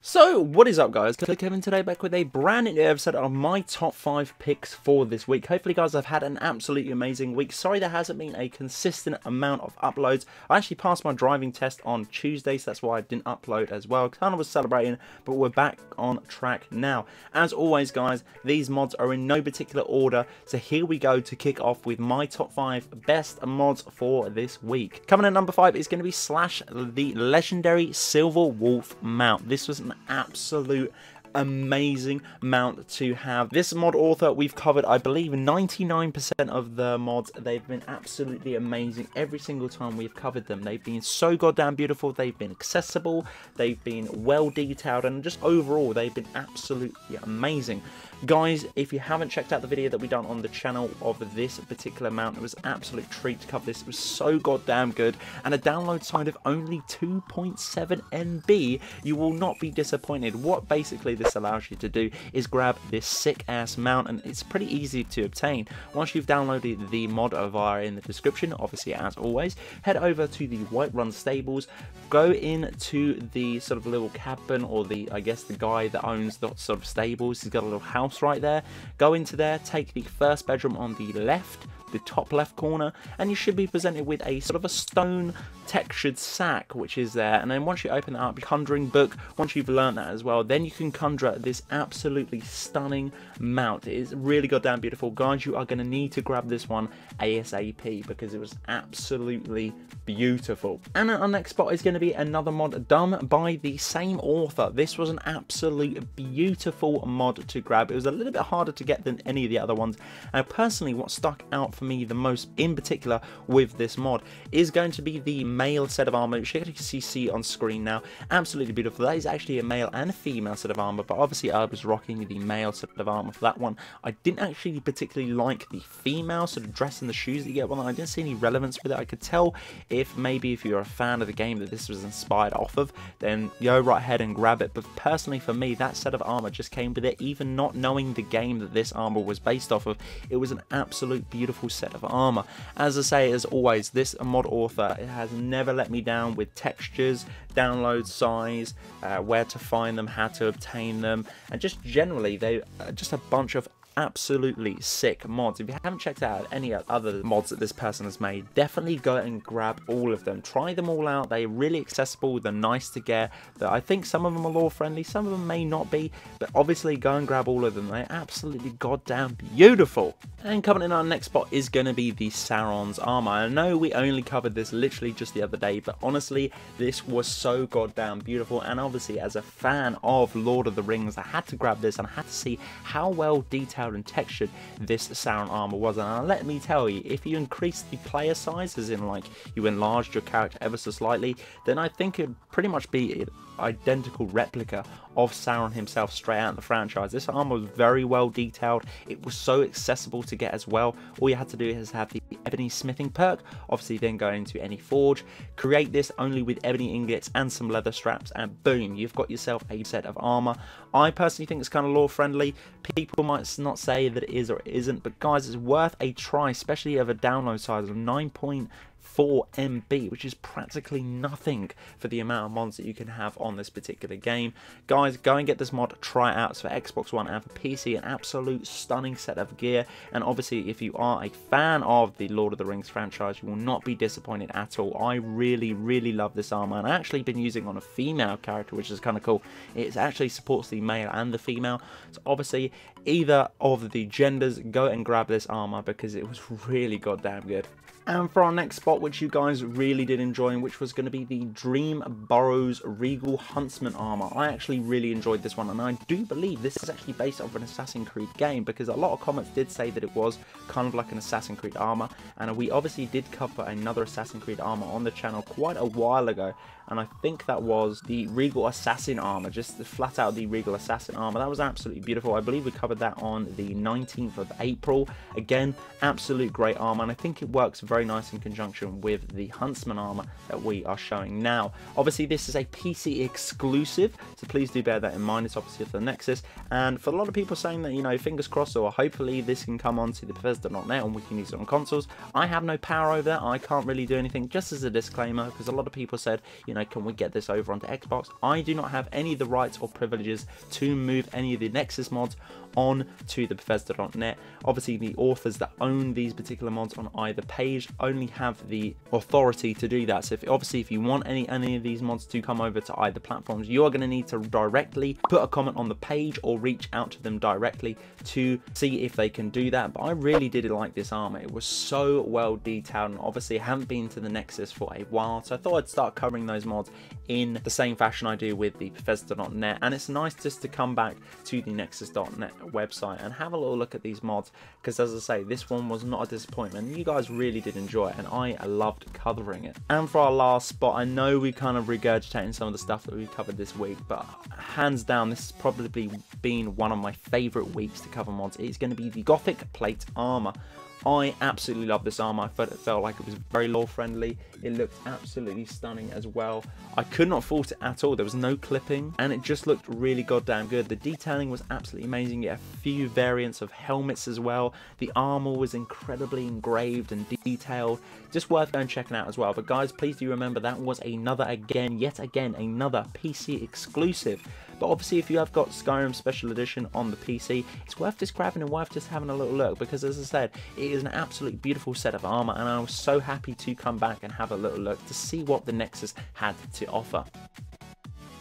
So, what is up guys, Killerkev today back with a brand new episode of my top 5 picks for this week. Hopefully guys I've had an absolutely amazing week. Sorry there hasn't been a consistent amount of uploads. I actually passed my driving test on Tuesday, so that's why I didn't upload as well. Kind of was celebrating, but we're back on track now. As always guys, these mods are in no particular order, so here we go to kick off with my top 5 best mods for this week. Coming in at number 5 is going to be Slash, the legendary Silver Wolf mount. This was an absolute amazing mount to have. This mod author, we've covered I believe 99% of the mods. They've been absolutely amazing every single time we've covered them. They've been so goddamn beautiful, they've been accessible, they've been well detailed, and just overall they've been absolutely amazing. Guys, if you haven't checked out the video that we done on the channel of this particular mount, it was an absolute treat to cover this. It was so goddamn good, and a download time of only 2.7 MB. You will not be disappointed. What basically this allows you to do is grab this sick ass mount, and it's pretty easy to obtain. Once you've downloaded the mod via in the description, obviously as always, head over to the Whiterun stables, go into the sort of little cabin, or the, I guess the guy that owns the sort of stables. He's got a little house right there. Go into there, take the first bedroom on the left, the top left corner, and you should be presented with a sort of a stone textured sack which is there. And then once you open that up, conjuring book, once you've learned that as well, then you can conjure this absolutely stunning mount. It is really goddamn beautiful. Guys, you are going to need to grab this one ASAP because it was absolutely beautiful. And our next spot is going to be another mod done by the same author. This was an absolute beautiful mod to grab. It was a little bit harder to get than any of the other ones, and personally what stuck out for me the most in particular with this mod is going to be the male set of armor, which you can see on screen now. Absolutely beautiful. That is actually a male and a female set of armor, but obviously I was rocking the male set of armor for that one. I didn't actually particularly like the female sort of dress and the shoes that you get with it. I didn't see any relevance with it. I could tell if you're a fan of the game that this was inspired off of, then go right ahead and grab it. But personally for me, that set of armor just came with it. Even not knowing the game that this armor was based off of, it was an absolute beautiful set of armor. As I say, as always, this mod author has never let me down with textures, download size, where to find them, how to obtain them, and just generally they just a bunch of absolutely sick mods. If you haven't checked out any other mods that this person has made, definitely go and grab all of them. Try them all out. They're really accessible, they're nice to get. I think some of them are lore friendly, some of them may not be, but obviously go and grab all of them. They're absolutely goddamn beautiful. And coming in our next spot is going to be the Sauron's armor. I know we only covered this literally just the other day, but honestly this was so goddamn beautiful, and obviously as a fan of Lord of the Rings I had to grab this, and I had to see how well detailed and textured this Sauron armor was. And let me tell you, if you increase the player size, as in like you enlarged your character ever so slightly, then I think it'd pretty much be an identical replica of Sauron himself straight out of the franchise. This armor was very well detailed. It was so accessible to get as well. All you had to do is have the ebony smithing perk, obviously then go into any forge, create this only with ebony ingots and some leather straps, and boom, you've got yourself a set of armor. I personally think it's kind of lore friendly. People might not say that it is or it isn't, but guys, it's worth a try, especially of a download size of 9.4 MB, which is practically nothing for the amount of mods that you can have on this particular game. Guys, go and get this mod, try it out. It's for Xbox One and for PC, an absolute stunning set of gear. And obviously if you are a fan of the Lord of the Rings franchise, you will not be disappointed at all. I really love this armor, and I actually been using on a female character, which is kind of cool. It actually supports the male and the female, so obviously either of the genders, go and grab this armor because it was really goddamn good. And for our next spot, which you guys really did enjoy, which was going to be the DreamBurrows Regal Huntsman armor. I actually really enjoyed this one, and I do believe this is actually based off an Assassin's Creed game, because a lot of comments did say that it was kind of like an Assassin's Creed armor, and we obviously did cover another Assassin's Creed armor on the channel quite a while ago, and I think that was the Regal Assassin armor, just flat out the Regal Assassin armor. That was absolutely beautiful. I believe we covered that on the 19th of April. Again, absolute great armor, and I think it works very nice in conjunction with the Huntsman armor that we are showing now. Obviously this is a PC exclusive, so please do bear that in mind. It's obviously for the Nexus, and for a lot of people saying that, you know, fingers crossed, or hopefully this can come onto the Bethesda.net and we can use it on consoles. I have no power over that. I can't really do anything, just as a disclaimer, because a lot of people said, you know, know, can we get this over onto Xbox? I do not have any of the rights or privileges to move any of the Nexus mods on to the Bethesda.net. Obviously the authors that own these particular mods on either page only have the authority to do that. So if you want any of these mods to come over to either platforms, you are going to need to directly put a comment on the page or reach out to them directly to see if they can do that. But I really did like this armor. It was so well detailed, and obviously I haven't been to the Nexus for a while, so I thought I'd start covering those mods in the same fashion I do with the Bethesda.net. And it's nice just to come back to the Nexus.net website and have a little look at these mods, because as I say, this one was not a disappointment. You guys really did enjoy it, and I loved covering it. And for our last spot, I know we kind of regurgitating some of the stuff that we covered this week, but hands down, this has probably been one of my favorite weeks to cover mods. It's going to be the Gothic plate armor. I absolutely love this armor. I thought it felt like it was very lore friendly. It looked absolutely stunning as well. I could not fault it at all. There was no clipping, and it just looked really goddamn good. The detailing was absolutely amazing. You get a few variants of helmets as well. The armor was incredibly engraved and detailed. Just worth going checking out as well. But guys, please do remember that was yet again another PC exclusive. But obviously, if you have got Skyrim Special Edition on the PC, it's worth just grabbing and worth just having a little look, because as I said, it is an absolutely beautiful set of armor, and I was so happy to come back and have a little look to see what the Nexus had to offer.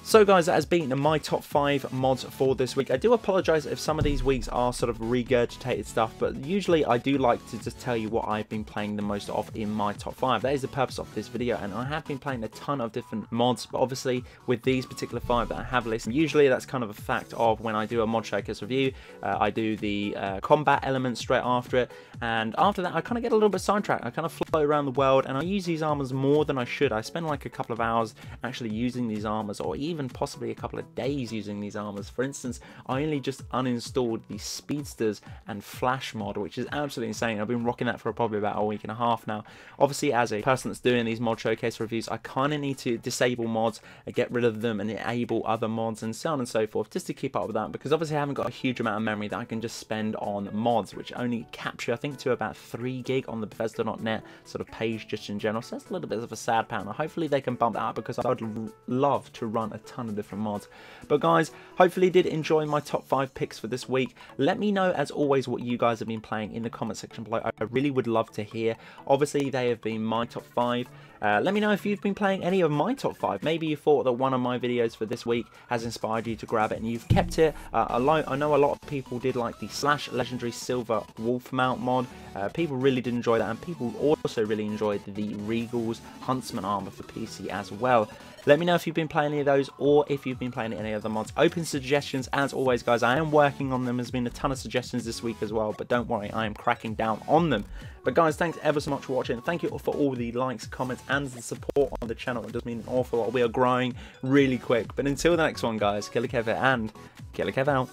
So guys, that has been my top 5 mods for this week. I do apologise if some of these weeks are sort of regurgitated stuff, but usually I do like to just tell you what I've been playing the most of in my top 5. That is the purpose of this video, and I have been playing a ton of different mods, but obviously with these particular 5 that I have listed, usually that's kind of a fact of when I do a mod showcase review, I do the combat elements straight after it, and after that I kind of get a little bit sidetracked. I kind of flow around the world, and I use these armors more than I should. I spend like a couple of hours actually using these armors, or even possibly a couple of days using these armors. For instance, I only just uninstalled the Speedsters and Flash mod, which is absolutely insane. I've been rocking that for probably about a week and a half now. Obviously, as a person that's doing these mod showcase reviews, I kind of need to disable mods, get rid of them, and enable other mods, and so on and so forth, just to keep up with that, because obviously I haven't got a huge amount of memory that I can just spend on mods, which only capture, I think, to about 3 gig on the Bethesda.net sort of page just in general. So that's a little bit of a sad pound. Hopefully they can bump that up, because I would love to run a ton of different mods. But guys, hopefully you did enjoy my top 5 picks for this week. Let me know, as always, what you guys have been playing in the comment section below. I really would love to hear. Obviously they have been my top 5. Let me know if you've been playing any of my top 5. Maybe you thought that one of my videos for this week has inspired you to grab it and you've kept it. I know a lot of people did like the / legendary silver wolf mount mod. People really did enjoy that, and people also really enjoyed the Regal's Huntsman armor for PC as well. Let me know if you've been playing any of those, or if you've been playing any other mods. Open suggestions as always, guys. I am working on them. There's been a ton of suggestions this week as well, but don't worry, I am cracking down on them. But guys, thanks ever so much for watching. Thank you for all the likes, comments, and the support on the channel. It does mean an awful lot. We are growing really quick. But until the next one, guys, Killerkev and Killerkev out.